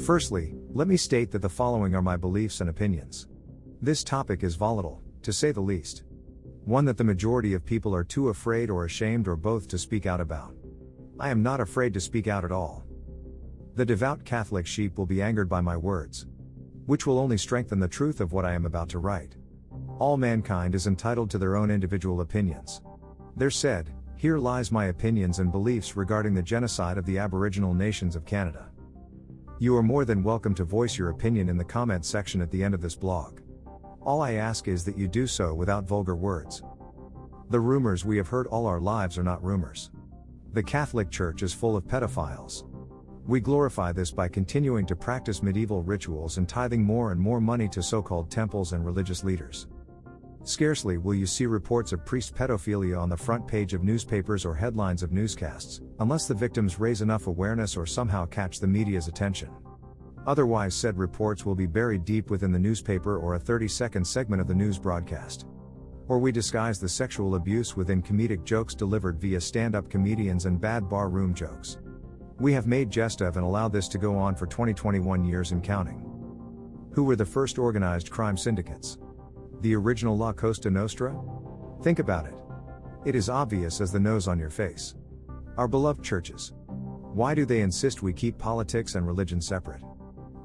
Firstly, let me state that the following are my beliefs and opinions. This topic is volatile, to say the least. One that the majority of people are too afraid or ashamed or both to speak out about. I am not afraid to speak out at all. The devout Catholic sheep will be angered by my words, which will only strengthen the truth of what I am about to write. All mankind is entitled to their own individual opinions. There said, here lies my opinions and beliefs regarding the genocide of the Aboriginal nations of Canada. You are more than welcome to voice your opinion in the comment section at the end of this blog. All I ask is that you do so without vulgar words. The rumors we have heard all our lives are not rumors. The Catholic Church is full of pedophiles. We glorify this by continuing to practice medieval rituals and tithing more and more money to so-called temples and religious leaders. Scarcely will you see reports of priest pedophilia on the front page of newspapers or headlines of newscasts, unless the victims raise enough awareness or somehow catch the media's attention. Otherwise, said reports will be buried deep within the newspaper or a 30-second segment of the news broadcast. Or we disguise the sexual abuse within comedic jokes delivered via stand-up comedians and bad bar room jokes. We have made jest of and allowed this to go on for 21 years and counting. Who were the first organized crime syndicates? The original La Cosa Nostra? Think about it. It is obvious as the nose on your face. Our beloved churches. Why do they insist we keep politics and religion separate?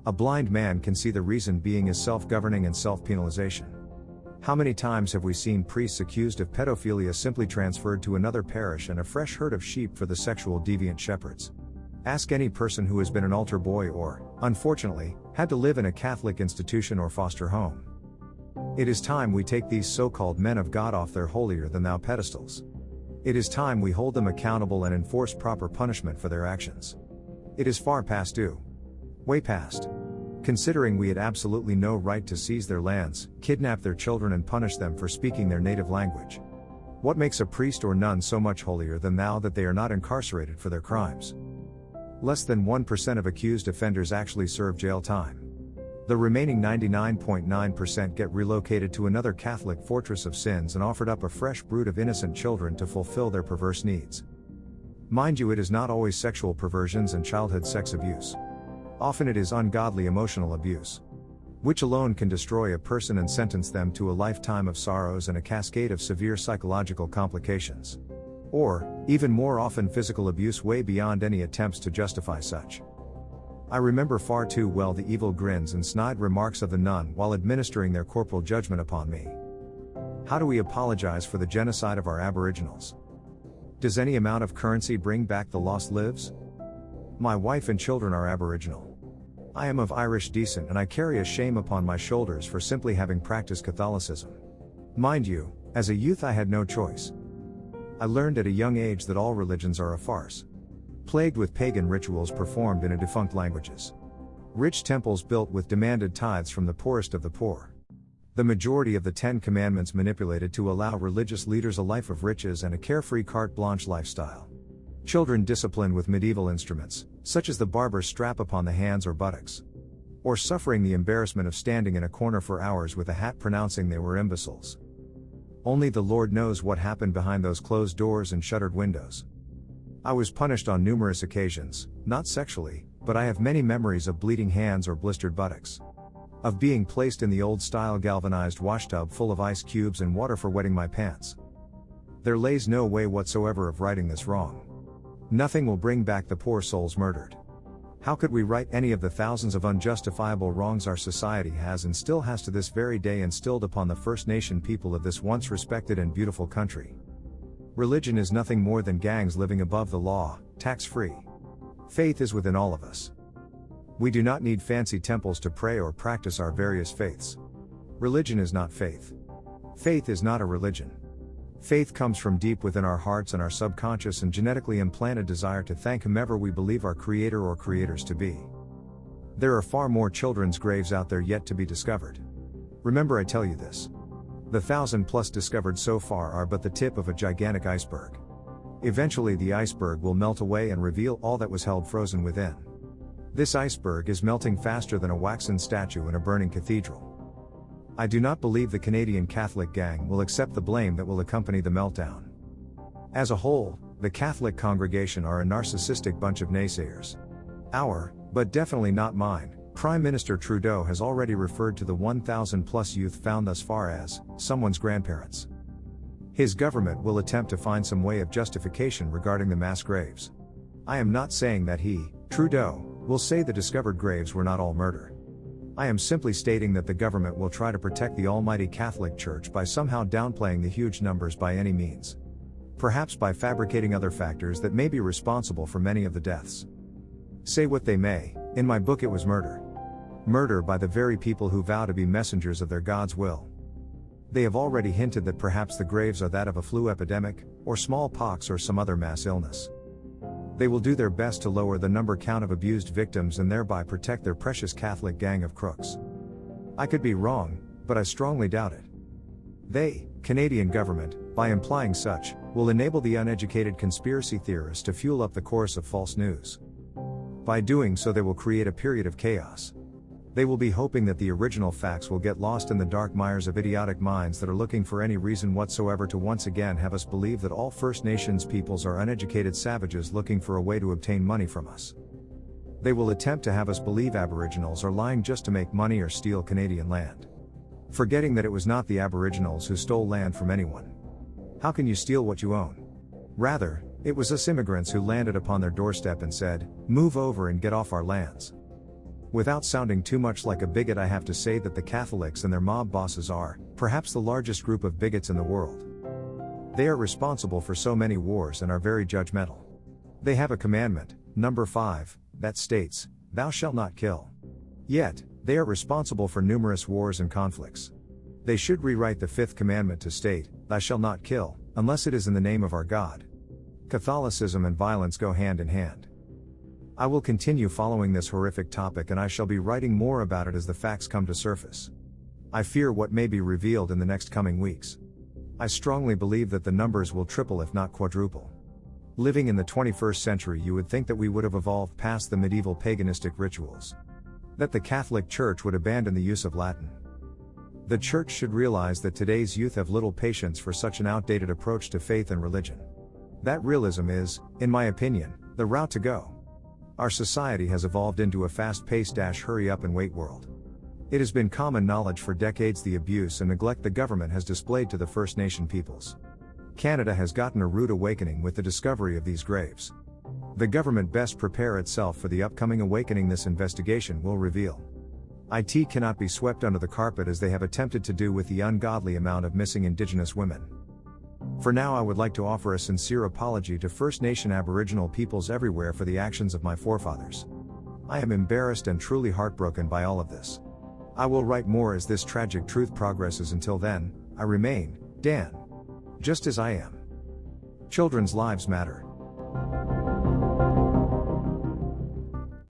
A blind man can see the reason being is self-governing and self-penalization. How many times have we seen priests accused of pedophilia simply transferred to another parish and a fresh herd of sheep for the sexual deviant shepherds? Ask any person who has been an altar boy or, unfortunately, had to live in a Catholic institution or foster home. It is time we take these so-called men of God off their holier-than-thou pedestals. It is time we hold them accountable and enforce proper punishment for their actions. It is far past due. Way past. Considering we had absolutely no right to seize their lands, kidnap their children and punish them for speaking their native language. What makes a priest or nun so much holier than thou that they are not incarcerated for their crimes? Less than 1% of accused offenders actually serve jail time. The remaining 99.9% get relocated to another Catholic fortress of sins and offered up a fresh brood of innocent children to fulfill their perverse needs. Mind you, it is not always sexual perversions and childhood sex abuse. Often it is ungodly emotional abuse, which alone can destroy a person and sentence them to a lifetime of sorrows and a cascade of severe psychological complications. Or, even more often, physical abuse way beyond any attempts to justify such. I remember far too well the evil grins and snide remarks of the nun while administering their corporal judgment upon me. How do we apologize for the genocide of our Aboriginals? Does any amount of currency bring back the lost lives? My wife and children are Aboriginal. I am of Irish descent and I carry a shame upon my shoulders for simply having practiced Catholicism. Mind you, as a youth I had no choice. I learned at a young age that all religions are a farce, plagued with pagan rituals performed in defunct languages. Rich temples built with demanded tithes from the poorest of the poor. The majority of the 10 Commandments manipulated to allow religious leaders a life of riches and a carefree carte blanche lifestyle. Children disciplined with medieval instruments, such as the barber's strap upon the hands or buttocks. Or suffering the embarrassment of standing in a corner for hours with a hat pronouncing they were imbeciles. Only the Lord knows what happened behind those closed doors and shuttered windows. I was punished on numerous occasions, not sexually, but I have many memories of bleeding hands or blistered buttocks. Of being placed in the old-style galvanized washtub full of ice cubes and water for wetting my pants. There lays no way whatsoever of righting this wrong. Nothing will bring back the poor souls murdered. How could we right any of the thousands of unjustifiable wrongs our society has and still has to this very day instilled upon the First Nation people of this once respected and beautiful country? Religion is nothing more than gangs living above the law, tax-free. Faith is within all of us. We do not need fancy temples to pray or practice our various faiths. Religion is not faith. Faith is not a religion. Faith comes from deep within our hearts and our subconscious and genetically implanted desire to thank whomever we believe our creator or creators to be. There are far more children's graves out there yet to be discovered. Remember, I tell you this. The 1,000+ discovered so far are but the tip of a gigantic iceberg. Eventually the iceberg will melt away and reveal all that was held frozen within. This iceberg is melting faster than a waxen statue in a burning cathedral. I do not believe the Canadian Catholic gang will accept the blame that will accompany the meltdown. As a whole, the Catholic congregation are a narcissistic bunch of naysayers. Our But definitely not mine. Prime Minister Trudeau has already referred to the 1,000 plus youth found thus far as someone's grandparents. His government will attempt to find some way of justification regarding the mass graves. I am not saying that he, Trudeau, will say the discovered graves were not all murder. I am simply stating that the government will try to protect the almighty Catholic Church by somehow downplaying the huge numbers by any means. Perhaps by fabricating other factors that may be responsible for many of the deaths. Say what they may, in my book it was murder. Murder by the very people who vow to be messengers of their God's will. They have already hinted that perhaps the graves are that of a flu epidemic, or smallpox or some other mass illness. They will do their best to lower the number count of abused victims and thereby protect their precious Catholic gang of crooks. I could be wrong, but I strongly doubt it. They, Canadian government, by implying such, will enable the uneducated conspiracy theorists to fuel up the chorus of false news. By doing so they will create a period of chaos. They will be hoping that the original facts will get lost in the dark mires of idiotic minds that are looking for any reason whatsoever to once again have us believe that all First Nations peoples are uneducated savages looking for a way to obtain money from us. They will attempt to have us believe Aboriginals are lying just to make money or steal Canadian land. Forgetting that it was not the Aboriginals who stole land from anyone. How can you steal what you own? Rather, it was us immigrants who landed upon their doorstep and said, "Move over and get off our lands." Without sounding too much like a bigot, I have to say that the Catholics and their mob bosses are, perhaps the largest group of bigots in the world. They are responsible for so many wars and are very judgmental. They have a commandment, number 5, that states, "Thou shalt not kill." Yet, they are responsible for numerous wars and conflicts. They should rewrite the 5th commandment to state, "Thou shalt not kill," unless it is in the name of our God. Catholicism and violence go hand in hand. I will continue following this horrific topic and I shall be writing more about it as the facts come to surface. I fear what may be revealed in the next coming weeks. I strongly believe that the numbers will triple if not quadruple. Living in the 21st century, you would think that we would have evolved past the medieval paganistic rituals. That the Catholic Church would abandon the use of Latin. The Church should realize that today's youth have little patience for such an outdated approach to faith and religion. That realism is, in my opinion, the route to go. Our society has evolved into a fast-paced hurry-up-and-wait world. It has been common knowledge for decades the abuse and neglect the government has displayed to the First Nation peoples. Canada has gotten a rude awakening with the discovery of these graves. The government best prepare itself for the upcoming awakening this investigation will reveal. IT cannot be swept under the carpet as they have attempted to do with the ungodly amount of missing Indigenous women. For now, I would like to offer a sincere apology to First Nation Aboriginal peoples everywhere for the actions of my forefathers. I am embarrassed and truly heartbroken by all of this. I will write more as this tragic truth progresses. Until then, I remain, Dan. Just as I am. Children's lives matter.